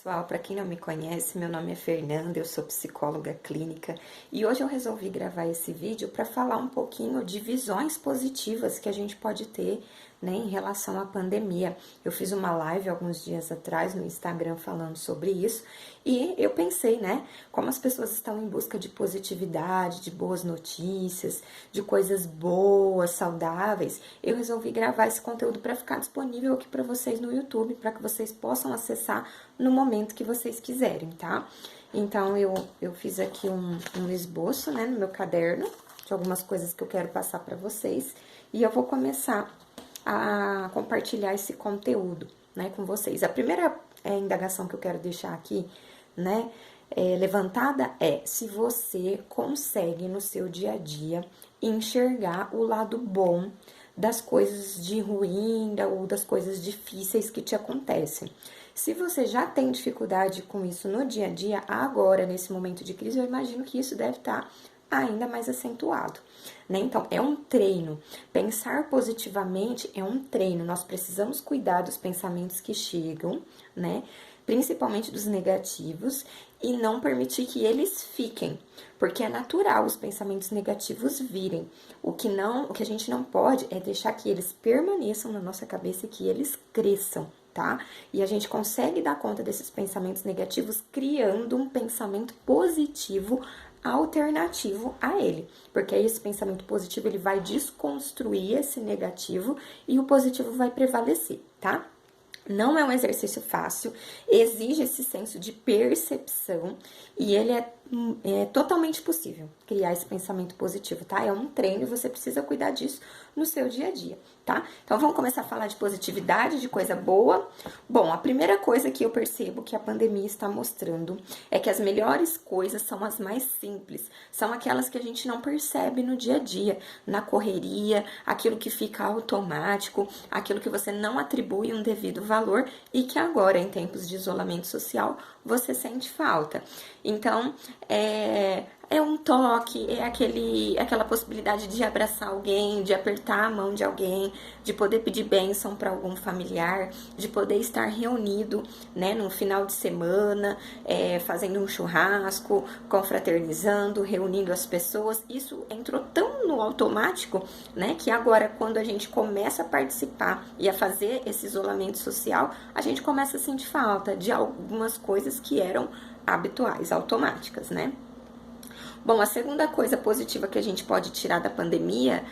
Pessoal, para quem não me conhece, meu nome é Fernanda, eu sou psicóloga clínica e hoje eu resolvi gravar esse vídeo para falar um pouquinho de visões positivas que a gente pode ter, né, em relação à pandemia. Eu fiz uma live alguns dias atrás no Instagram falando sobre isso e eu pensei, né, como as pessoas estão em busca de positividade, de boas notícias, de coisas boas, saudáveis, eu resolvi gravar esse conteúdo para ficar disponível aqui para vocês no YouTube, para que vocês possam acessar no momento que vocês quiserem, tá? Então, eu fiz aqui um esboço, né, no meu caderno, de algumas coisas que eu quero passar para vocês, e eu vou começar a compartilhar esse conteúdo, né, com vocês. A primeira indagação que eu quero deixar aqui, né, levantada é se você consegue no seu dia a dia enxergar o lado bom das coisas de ruim ou das coisas difíceis que te acontecem. Se você já tem dificuldade com isso no dia a dia, agora, nesse momento de crise, eu imagino que isso deve estar ainda mais acentuado, né? Então, é um treino. Pensar positivamente é um treino. Nós precisamos cuidar dos pensamentos que chegam, né? Principalmente dos negativos, e não permitir que eles fiquem, porque é natural os pensamentos negativos virem. O que a gente não pode é deixar que eles permaneçam na nossa cabeça e que eles cresçam, tá? E a gente consegue dar conta desses pensamentos negativos criando um pensamento positivo alternativo a ele, porque aí esse pensamento positivo ele vai desconstruir esse negativo e o positivo vai prevalecer, tá? Não é um exercício fácil, exige esse senso de percepção e ele é totalmente possível criar esse pensamento positivo, tá? É um treino e você precisa cuidar disso no seu dia a dia, tá? Então vamos começar a falar de positividade, de coisa boa. Bom, a primeira coisa que eu percebo que a pandemia está mostrando é que as melhores coisas são as mais simples, são aquelas que a gente não percebe no dia a dia, na correria, aquilo que fica automático, aquilo que você não atribui um devido valor e que agora, em tempos de isolamento social, você sente falta. Então, é um toque, é aquela possibilidade de abraçar alguém, de apertar a mão de alguém, de poder pedir bênção para algum familiar, de poder estar reunido, né, num final de semana, fazendo um churrasco, confraternizando, reunindo as pessoas. Isso entrou tão no automático, né, que agora quando a gente começa a participar e a fazer esse isolamento social, a gente começa a sentir falta de algumas coisas que eram habituais, automáticas, né? Bom, a segunda coisa positiva que a gente pode tirar da pandemia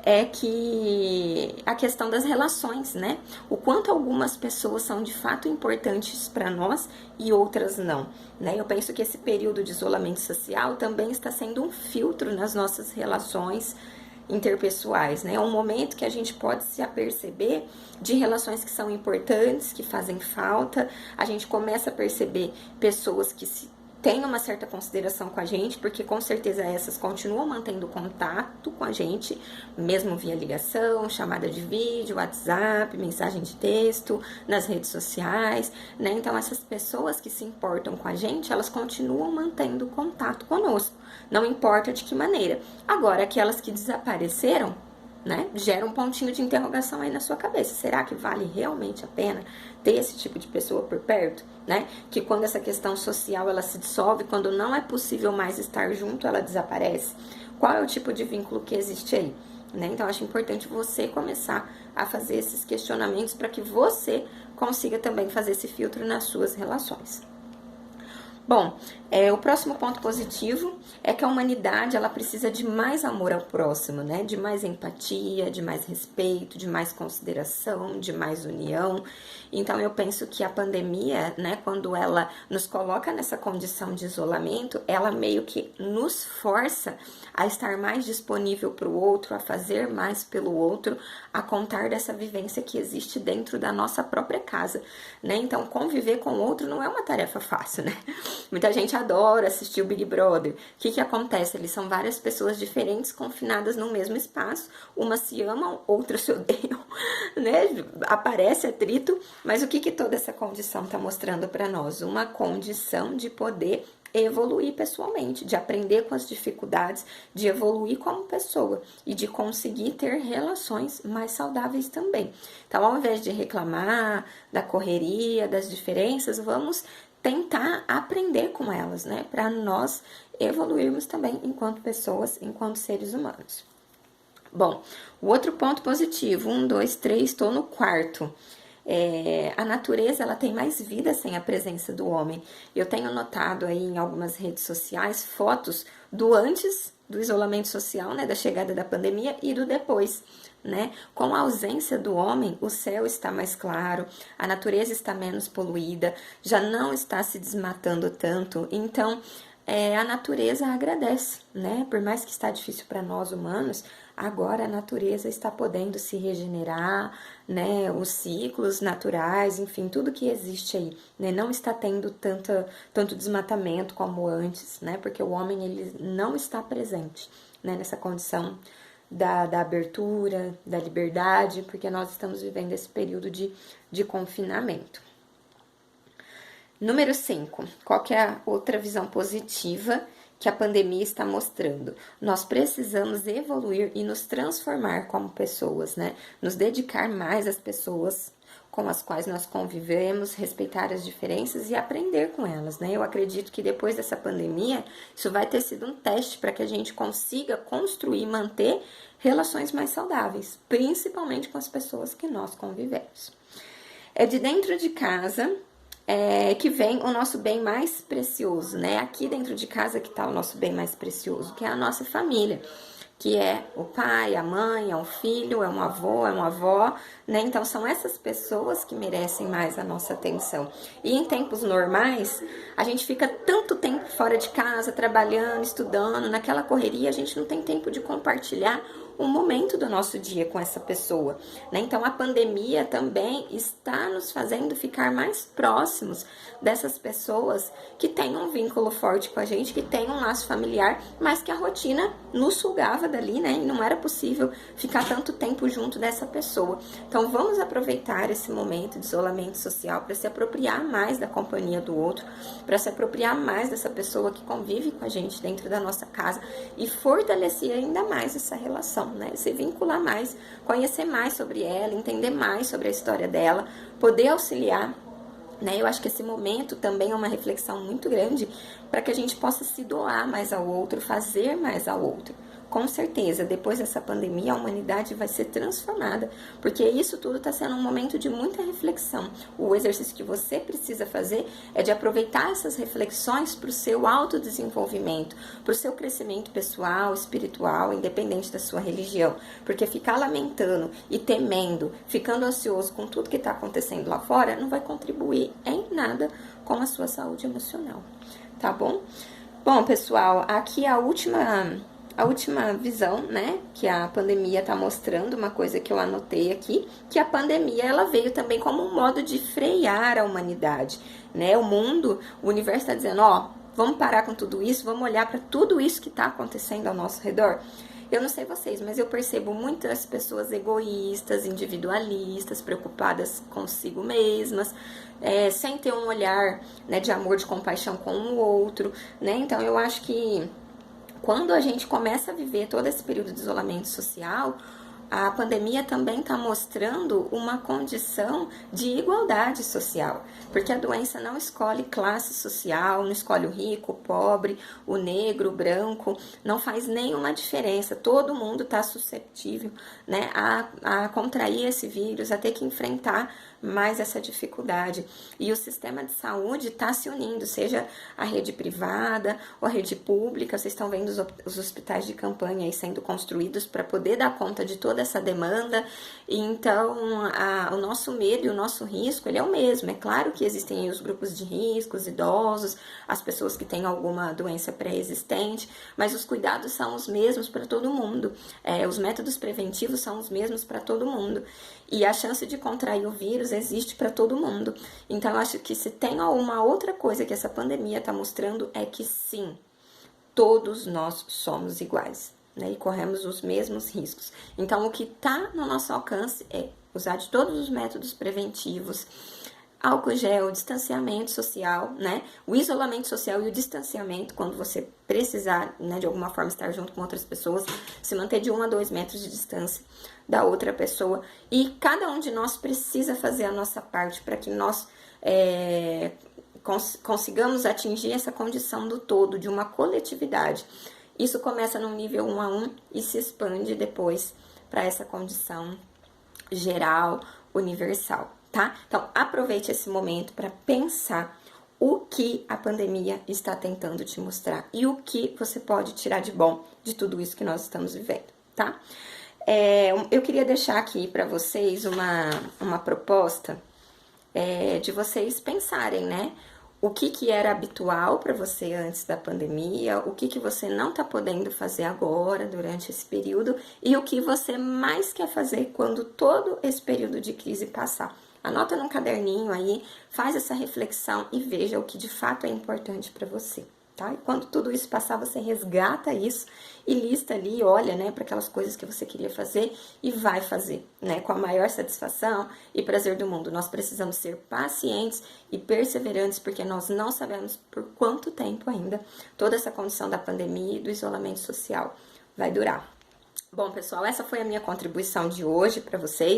é que a questão das relações, né? O quanto algumas pessoas são de fato importantes para nós e outras não, né? Eu penso que esse período de isolamento social também está sendo um filtro nas nossas relações interpessoais, né? É um momento que a gente pode se aperceber de relações que são importantes, que fazem falta. A gente começa a perceber pessoas que têm uma certa consideração com a gente, porque com certeza essas continuam mantendo contato com a gente, mesmo via ligação, chamada de vídeo, WhatsApp, mensagem de texto, nas redes sociais, né? Então essas pessoas que se importam com a gente, elas continuam mantendo contato conosco, não importa de que maneira. Agora, aquelas que desapareceram, né, gera um pontinho de interrogação aí na sua cabeça. Será que vale realmente a pena ter esse tipo de pessoa por perto, né? Que quando essa questão social ela se dissolve, quando não é possível mais estar junto, ela desaparece. Qual é o tipo de vínculo que existe aí, né? Então acho importante você começar a fazer esses questionamentos para que você consiga também fazer esse filtro nas suas relações. Bom, o próximo ponto positivo é que a humanidade ela precisa de mais amor ao próximo, né? De mais empatia, de mais respeito, de mais consideração, de mais união. Então eu penso que a pandemia, né, quando ela nos coloca nessa condição de isolamento, ela meio que nos força a estar mais disponível para o outro, a fazer mais pelo outro, a contar dessa vivência que existe dentro da nossa própria casa, né? Então conviver com o outro não é uma tarefa fácil, né? Muita gente adora assistir o Big Brother. O que acontece? Eles são várias pessoas diferentes confinadas no mesmo espaço. Umas se amam, outras se odeiam, né? Aparece atrito. Mas o que toda essa condição está mostrando para nós? Uma condição de poder evoluir pessoalmente, de aprender com as dificuldades, de evoluir como pessoa e de conseguir ter relações mais saudáveis também. Então, ao invés de reclamar da correria, das diferenças, vamos tentar aprender com elas, né? Para nós evoluirmos também enquanto pessoas, enquanto seres humanos. Bom, o outro ponto positivo, 1, 2, 3, estou no quarto. A natureza ela tem mais vida sem a presença do homem. Eu tenho notado aí em algumas redes sociais fotos do antes do isolamento social, né, da chegada da pandemia, e do depois, né? Com a ausência do homem, o céu está mais claro, a natureza está menos poluída, já não está se desmatando tanto, então a natureza agradece, né? Por mais que está difícil para nós humanos, agora a natureza está podendo se regenerar, né? Os ciclos naturais, enfim, tudo que existe aí, né? Não está tendo tanto desmatamento como antes, né? Porque o homem ele não está presente, né? Nessa condição da abertura, da liberdade, porque nós estamos vivendo esse período de confinamento. Número 5, qual que é a outra visão positiva que a pandemia está mostrando? Nós precisamos evoluir e nos transformar como pessoas, né? Nos dedicar mais às pessoas com as quais nós convivemos, respeitar as diferenças e aprender com elas, né? Eu acredito que depois dessa pandemia, isso vai ter sido um teste para que a gente consiga construir e manter relações mais saudáveis, principalmente com as pessoas que nós convivemos. É de dentro de casa que vem o nosso bem mais precioso, né? Aqui dentro de casa que está o nosso bem mais precioso, que é a nossa família, que é o pai, a mãe, é um filho, é um avô, é uma avó, né? Então são essas pessoas que merecem mais a nossa atenção. E em tempos normais, a gente fica tanto tempo fora de casa, trabalhando, estudando, naquela correria, a gente não tem tempo de compartilhar um momento do nosso dia com essa pessoa, né? Então a pandemia também está nos fazendo ficar mais próximos dessas pessoas que têm um vínculo forte com a gente, que têm um laço familiar, mas que a rotina nos sugava dali, né? E não era possível ficar tanto tempo junto dessa pessoa. Então vamos aproveitar esse momento de isolamento social para se apropriar mais da companhia do outro, para se apropriar mais dessa pessoa que convive com a gente dentro da nossa casa e fortalecer ainda mais essa relação, né? Se vincular mais, conhecer mais sobre ela, entender mais sobre a história dela, poder auxiliar, né? Eu acho que esse momento também é uma reflexão muito grande para que a gente possa se doar mais ao outro, fazer mais ao outro. Com certeza, depois dessa pandemia, a humanidade vai ser transformada, porque isso tudo está sendo um momento de muita reflexão. O exercício que você precisa fazer é de aproveitar essas reflexões para o seu autodesenvolvimento, para o seu crescimento pessoal, espiritual, independente da sua religião. Porque ficar lamentando e temendo, ficando ansioso com tudo que está acontecendo lá fora, não vai contribuir em nada com a sua saúde emocional, tá bom? Bom, pessoal, aqui a última visão, né, que a pandemia está mostrando, uma coisa que eu anotei aqui, que a pandemia ela veio também como um modo de frear a humanidade, né? O mundo, o universo está dizendo, ó, vamos parar com tudo isso, vamos olhar para tudo isso que está acontecendo ao nosso redor. Eu não sei vocês, mas eu percebo muitas pessoas egoístas, individualistas, preocupadas consigo mesmas, sem ter um olhar, né, de amor, de compaixão com o outro, né? Então eu acho que quando a gente começa a viver todo esse período de isolamento social, a pandemia também está mostrando uma condição de igualdade social, porque a doença não escolhe classe social, não escolhe o rico, o pobre, o negro, o branco, não faz nenhuma diferença, todo mundo está suscetível, né, a contrair esse vírus, a ter que enfrentar mais essa dificuldade. E o sistema de saúde está se unindo, seja a rede privada ou a rede pública. Vocês estão vendo os hospitais de campanha aí sendo construídos para poder dar conta de toda essa demanda. E então, o nosso medo e o nosso risco, ele é o mesmo. É claro que existem os grupos de risco, os idosos, as pessoas que têm alguma doença pré-existente, mas os cuidados são os mesmos para todo mundo. Os métodos preventivos são os mesmos para todo mundo. E a chance de contrair o vírus existe para todo mundo. Então, eu acho que se tem uma outra coisa que essa pandemia está mostrando é que sim, todos nós somos iguais, né? E corremos os mesmos riscos. Então, o que está no nosso alcance é usar de todos os métodos preventivos, álcool gel, distanciamento social, né? O isolamento social e o distanciamento, quando você precisar, né, de alguma forma estar junto com outras pessoas, se manter de 1 a 2 metros de distância da outra pessoa. E cada um de nós precisa fazer a nossa parte para que nós consigamos atingir essa condição do todo, de uma coletividade. Isso começa no nível 1 a 1 e se expande depois para essa condição geral, universal, tá? Então, aproveite esse momento para pensar o que a pandemia está tentando te mostrar e o que você pode tirar de bom de tudo isso que nós estamos vivendo, tá? Eu queria deixar aqui para vocês uma proposta de vocês pensarem, né? O que era habitual para você antes da pandemia, o que você não está podendo fazer agora, durante esse período, e o que você mais quer fazer quando todo esse período de crise passar. Anota num caderninho aí, faz essa reflexão e veja o que de fato é importante para você, tá? E quando tudo isso passar, você resgata isso e lista ali, olha, né, para aquelas coisas que você queria fazer e vai fazer, né, com a maior satisfação e prazer do mundo. Nós precisamos ser pacientes e perseverantes, porque nós não sabemos por quanto tempo ainda toda essa condição da pandemia e do isolamento social vai durar. Bom, pessoal, essa foi a minha contribuição de hoje para vocês.